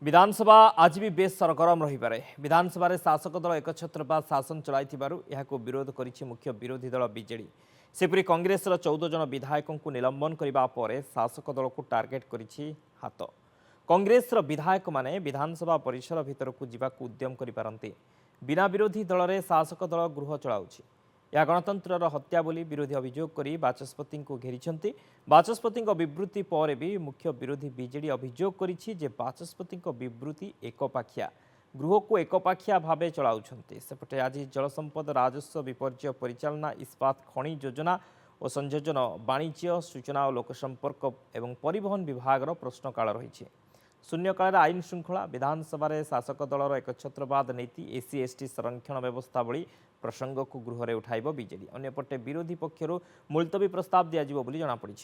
विधानसभा आज भी बेस सरगरम रहीपे। विधानसभा रे शासक दल एकछत्रपात शासन चलाइथिबारु एहाको विरोध करिछि मुख्य विरोधी दल बीजेडी। सेपरि कांग्रेस 14 जन विधायकों को निलंबन करिबा परे शासक दल को टार्गेट करिछि हाथ। कांग्रेस विधायक माने विधानसभा परिसर भितर को जीवाकू उद्यम करिपारंती। बिना विरोधी दल रे शासक दल गृह चलाउछि। यह गणतंत्र हत्या बोली विरोधी अभियोग करी बाचस्पति को घेरी। बाचस्पति विवृत्ति पर भी मुख्य विरोधी बीजेडी अभियोग करिछि जे बाचस्पति विवृत्ति एकपाखिया, गृह को एकपाखिया भावे चलाउछन्ति। सेपटे आज जलसंपद राजस्व विपर्यय परिचालना इस्पात खनि योजना और संयोजन वाणिज्य सूचना और लोकसंपर्क एवं परिवहन विभाग प्रश्नकाल रही। शून्यकाल आईन श्रृंखला विधानसभा शासक दलर एकछत्रवाद नीति एससी एसटी संरक्षण व्यवस्था भली प्रसंग को गृह में उठाइब बीजेडी। अन्यपटे विरोधी पक्षर मुलतवी प्रस्ताव दिज्व जमापड़ी।